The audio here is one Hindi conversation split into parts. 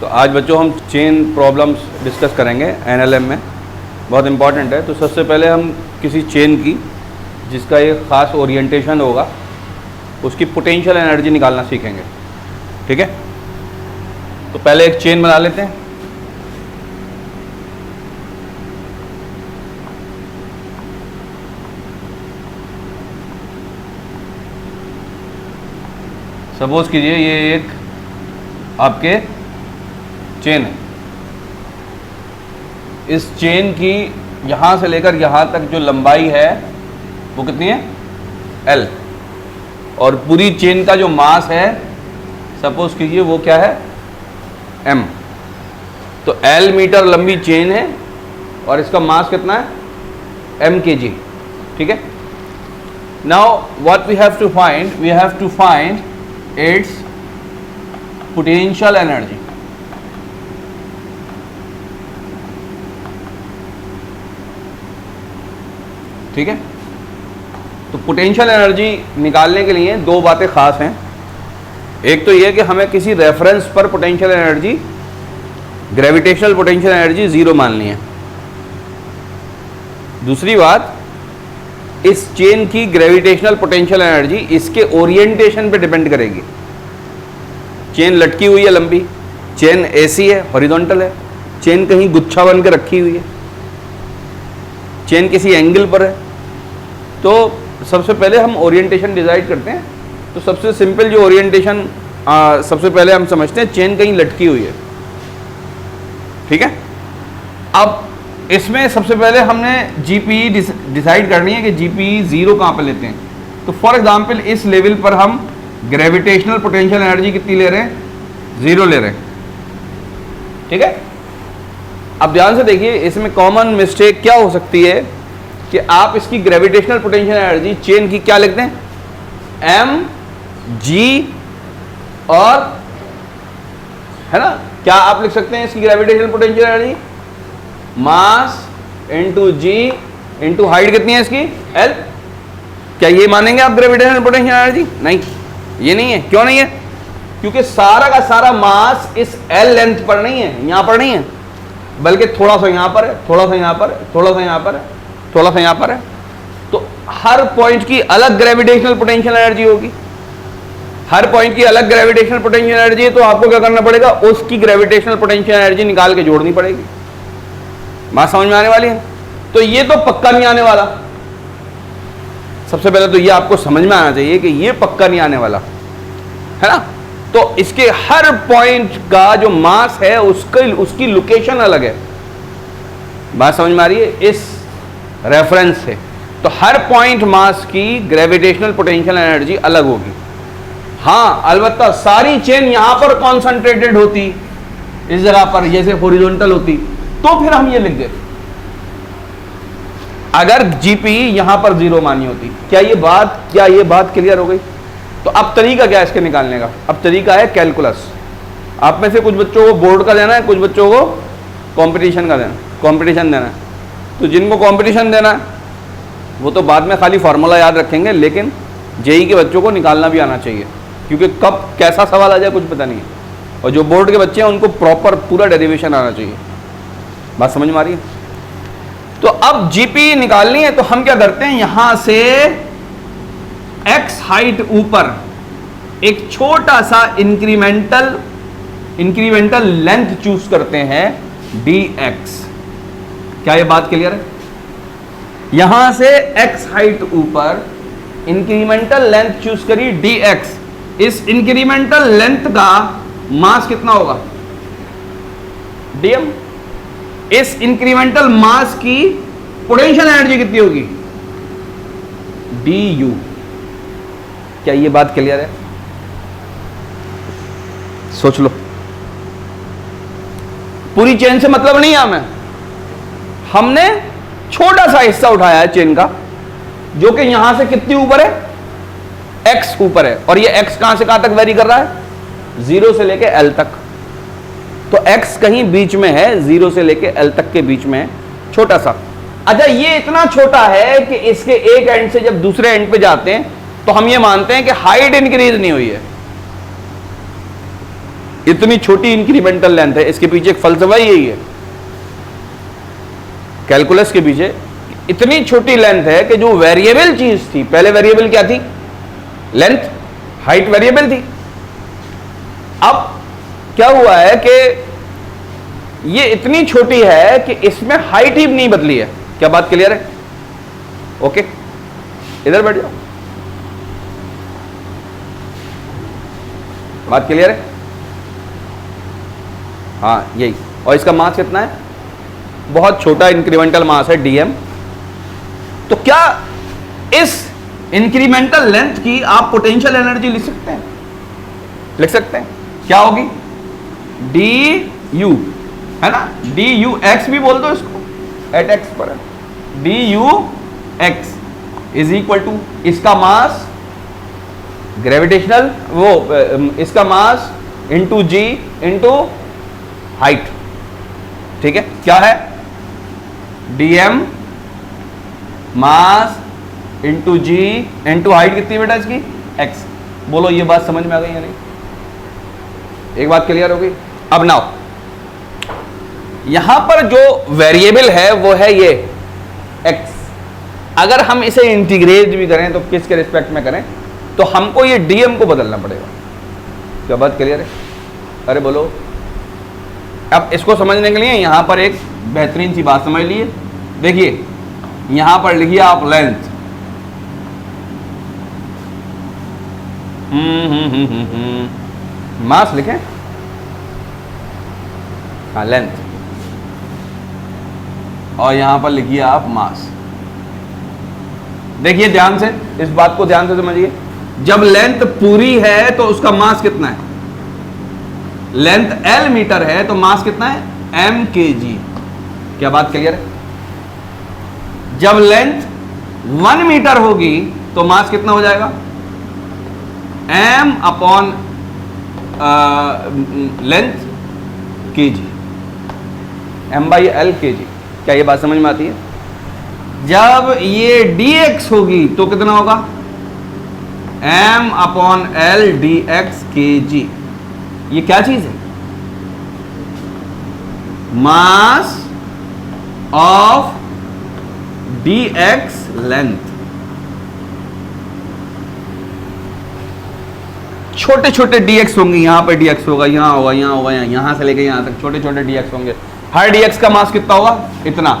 तो आज बच्चों हम चेन प्रॉब्लम्स डिस्कस करेंगे एनएलएम में, बहुत इंपॉर्टेंट है। तो सबसे पहले हम किसी चेन की जिसका एक ख़ास ओरिएंटेशन होगा उसकी पोटेंशियल एनर्जी निकालना सीखेंगे, ठीक है। तो पहले एक चेन बना लेते हैं। सपोज कीजिए ये एक आपके चेन है। इस चेन की यहाँ से लेकर यहाँ तक जो लंबाई है वो कितनी है? L। और पूरी चेन का जो मास है सपोज कीजिए वो क्या है? M। तो L मीटर लंबी चेन है और इसका मास कितना है? M kg, ठीक है। Now what we have to find, we have to find its potential energy. ठीक है। तो पोटेंशियल एनर्जी निकालने के लिए दो बातें खास हैं। एक तो यह कि हमें किसी रेफरेंस पर potential energy, gravitational potential energy zero माननी है। दूसरी बात, इस चेन की ग्रेविटेशनल पोटेंशियल एनर्जी इसके ओरिएंटेशन पे डिपेंड करेगी। चेन लटकी हुई है लंबी, चेन ऐसी है, हॉरिजॉन्टल है, चेन कहीं गुच्छा बन के रखी हुई है, चेन किसी एंगल पर है। तो सबसे पहले हम ओरिएंटेशन डिसाइड करते हैं। तो सबसे सिंपल जो ओरिएंटेशन सबसे पहले हम समझते हैं, चेन कहीं लटकी हुई है, ठीक है। अब इसमें सबसे पहले हमने जीपीई डिसाइड करनी है कि जीपीई जीरो कहाँ पे लेते हैं। तो फॉर एग्जांपल इस लेवल पर हम ग्रेविटेशनल पोटेंशियल एनर्जी कितनी ले रहे हैं? जीरो ले रहे हैं, ठीक है। अब ध्यान से देखिए, इसमें कॉमन मिस्टेक क्या हो सकती है कि आप इसकी ग्रेविटेशनल पोटेंशियल एनर्जी चेन की क्या लिखते हैं? एम जी और, है ना, क्या आप लिख सकते हैं इसकी gravitational potential energy? Mass into जी इंटू हाइट कितनी है इसकी? एल। क्या ये मानेंगे आप ग्रेविटेशनल पोटेंशियल एनर्जी? नहीं, ये नहीं है। क्यों नहीं है? क्योंकि सारा का सारा मास इस एल लेंथ पर नहीं है, यहां पर नहीं है, बल्कि थोड़ा सा यहां पर है, थोड़ा सा यहां पर है, थोड़ा सा यहां पर है, थोड़ा सा यहां पर है। तो हर पॉइंट की अलग ग्रेविटेशनल पोटेंशियल एनर्जी होगी। हर पॉइंट की अलग ग्रेविटेशनल पोटेंशियल एनर्जी है, तो आपको क्या करना पड़ेगा? उसकी ग्रेविटेशनल पोटेंशियल एनर्जी निकाल के जोड़नी पड़ेगी। बात समझ में आने वाली है? तो ये तो पक्का नहीं आने वाला। सबसे पहले तो ये आपको समझ में आना चाहिए कि ये पक्का नहीं आने वाला, है ना। तो इसके हर पॉइंट का जो मास है उसकी लोकेशन अलग है। बात समझ में आ रही है? इस रेफरेंस से तो हर पॉइंट मास की ग्रेविटेशनल पोटेंशियल एनर्जी अलग होगी। हाँ, अलबत्ता सारी चेन यहां पर कॉन्सेंट्रेटेड होती, इस जगह पर जैसे हॉरिजॉन्टल होती, तो फिर हम ये लिख देते अगर जीपीई यहां पर जीरो मानी होती। क्या ये बात क्लियर हो गई? तो अब तरीका क्या है इसके निकालने का? अब तरीका है कैलकुलस। आप में से कुछ बच्चों को बोर्ड का देना है, कुछ बच्चों को कंपटीशन देना है। तो जिनको कंपटीशन देना है वो तो बाद में खाली फार्मूला याद रखेंगे, लेकिन जेई के बच्चों को निकालना भी आना चाहिए, क्योंकि कब कैसा सवाल आ जाए कुछ पता नहीं है। और जो बोर्ड के बच्चे हैं उनको प्रॉपर पूरा डेरिवेशन आना चाहिए। बात समझ में आ रही है? तो अब जीपी निकालनी है, तो हम क्या करते हैं, यहां से एक्स हाइट ऊपर एक छोटा सा इंक्रीमेंटल लेंथ चूज करते हैं, dx। क्या ये बात क्लियर है? यहां से x हाइट ऊपर इंक्रीमेंटल लेंथ चूज करी, dx। इस इंक्रीमेंटल लेंथ का मास कितना होगा? dm। इस इंक्रीमेंटल मास की पोटेंशियल एनर्जी कितनी होगी? du। क्या ये बात क्लियर है? सोच लो। पूरी चेन से मतलब नहीं है हमें, हमने छोटा सा हिस्सा उठाया है चेन का, जो कि यहां से कितनी ऊपर है? x ऊपर है। और ये x कहां से कहां तक वेरी कर रहा है? 0 से लेके l तक। तो x कहीं बीच में है, 0 से लेके l तक के बीच में है, छोटा सा। अच्छा, ये इतना छोटा है कि इसके एक एंड से जब दूसरे एंड पे जाते हैं तो हम ये मानते हैं कि हाइट इंक्रीज नहीं हुई है। इतनी छोटी इंक्रीमेंटल लेंथ है, इसके पीछे एक फलसफा ही यही है कैलकुलस के पीछे। इतनी छोटी लेंथ है कि जो वेरिएबल चीज थी, पहले वेरिएबल क्या थी? लेंथ, हाइट वेरिएबल थी। अब क्या हुआ है कि ये इतनी छोटी है कि इसमें हाइट ही नहीं बदली है। क्या बात क्लियर है? ओके, इधर बैठ जाओ, बात क्लियर है? हाँ यही। और इसका मास कितना है? बहुत छोटा इंक्रीमेंटल मास है डीएम। तो क्या इस इंक्रीमेंटल लेंथ की आप पोटेंशियल एनर्जी लिख सकते हैं? लिख सकते हैं। क्या होगी? डी यू, है ना, डी यू एक्स भी बोल दो इसको, एट एक्स पर है, d you x is equal to इसका मास ग्रेविटेशनल इसका मास इंटू जी इंटू हाइट। ठीक है, क्या है? डीएम मास इंटू जी इंटू हाइट कितनी बेटा इसकी? एक्स। बोलो ये बात समझ में आ गई या नहीं? एक बात क्लियर हो गई? अब नाउ यहां पर जो वेरिएबल है वो है ये एक्स। अगर हम इसे इंटीग्रेट भी करें तो किसके रिस्पेक्ट में करें, तो हमको ये डीएम को बदलना पड़ेगा। क्या बात क्लियर है? अरे बोलो। अब इसको समझने के लिए यहां पर एक बेहतरीन सी बात समझ लीजिए। देखिए यहां पर लिखिए आप लेंथ, मास लिखें, हाँ लेंथ, और यहां पर लिखिए आप मास। देखिए ध्यान से, इस बात को ध्यान से समझिए। जब लेंथ पूरी है तो उसका मास कितना है? लेंथ L मीटर है तो मास कितना है? m kg। क्या बात क्लियर है? जब लेंथ 1 मीटर होगी तो मास कितना हो जाएगा? m upon length kg, m/L kg। क्या ये बात समझ में आती है? जब ये dx होगी तो कितना होगा? m upon L dx kg। ये क्या चीज है? Mass of dx length. छोटे छोटे dx होंगे, यहां पर dx होगा, यहां होगा, यहां होगा, यहां से लेके यहां तक छोटे छोटे dx होंगे। हर dx का मास कितना होगा? इतना।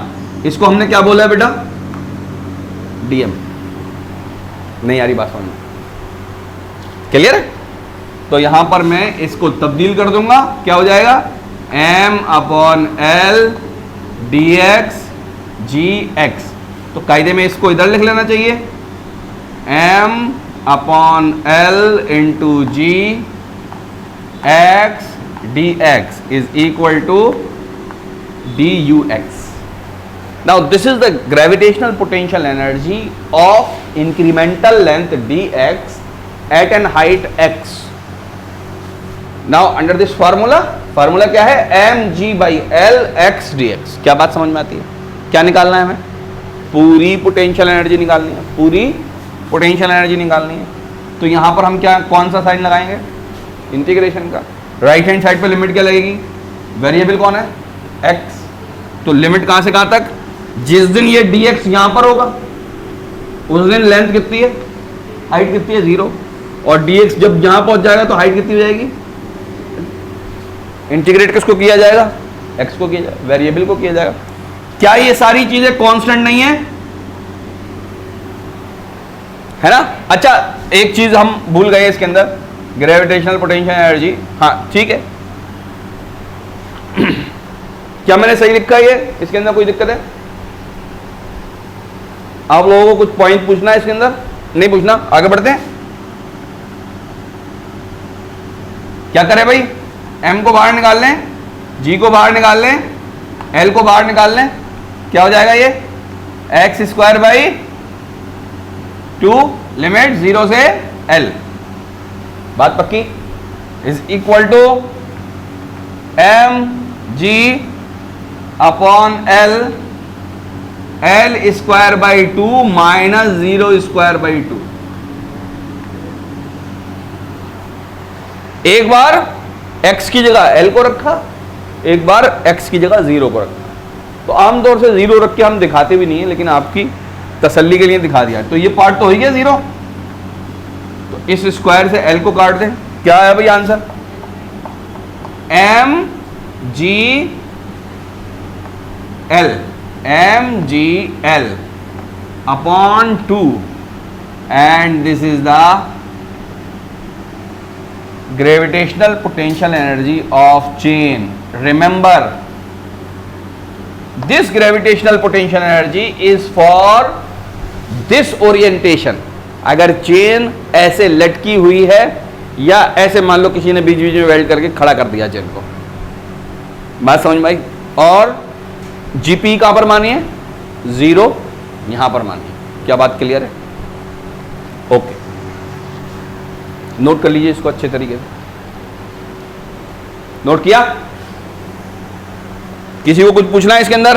इसको हमने क्या बोला है बेटा? dm। नहीं आ रही बात समझ में? क्लियर है? तो यहां पर मैं इसको तब्दील कर दूंगा, क्या हो जाएगा? m upon L D X G X. तो कायदे में इसको इधर लिख लेना चाहिए, m upon L into G X D X is equal to D you X. Now this is the gravitational potential energy of incremental length D X at an height x। Now under this formula क्या है? mg/l x dx। क्या बात समझ में आती है? क्या निकालना है हमें? पूरी पोटेंशियल एनर्जी निकालनी है, पूरी पोटेंशियल एनर्जी निकालनी है। तो यहां पर हम क्या, कौन सा साइन लगाएंगे? इंटीग्रेशन का। राइट हैंड साइड पे लिमिट क्या लगेगी? वेरिएबल कौन है? x। तो लिमिट कहां से कहां तक? जिस दिन ये dx यहां पर होगा उस दिन लेंथ कितनी है? हाइट कितनी है? 0। और dx जब यहां पहुंच जाएगा तो हाइट कितनी हो जाएगी? इंटीग्रेट किसको किया जाएगा? x को किया जाएगा, वेरिएबल को किया जाएगा। क्या ये सारी चीजें कांस्टेंट नहीं है? है ना? अच्छा एक चीज हम भूल गए इसके अंदर, ग्रेविटेशनल पोटेंशियल एनर्जी। हाँ ठीक है, क्या मैंने सही लिखा है? ये इसके अंदर कोई दिक्कत है? आप लोगों को कुछ पॉइंट पूछना है इसके अंदर? नहीं पूछना? आगे बढ़ते हैं। क्या करें भाई? m को बाहर निकाल लें, g को बाहर निकाल लें, l को बाहर निकाल लें। क्या हो जाएगा ये? x² लिमिट 0 से l। बात पक्की? Is equal to mg upon l² minus 0²2। एक बार x की जगह l को रखा, एक बार x की जगह 0 को रखा। तो आमतौर से 0 रख के हम दिखाते भी नहीं है, लेकिन आपकी तसल्ली के लिए दिखा दिया। तो ये पार्ट तो हो ही गया 0, तो इस स्क्वायर से l को काट दें। क्या है भाई answer? mgl upon 2 and this is the gravitational potential energy of chain. Remember, this gravitational potential energy is for this orientation. अगर चेन ऐसे लटकी हुई है या ऐसे मान लो किसी ने बीच बीच में वेल्ड करके खड़ा कर दिया चेन को, बात समझ में आई? और जीपी कहां पर मानी है? 0 यहां पर मानी है। क्या बात क्लियर है? ओके, नोट कर लीजिए इसको अच्छे तरीके से। नोट किया? किसी को कुछ पूछना है इसके अंदर?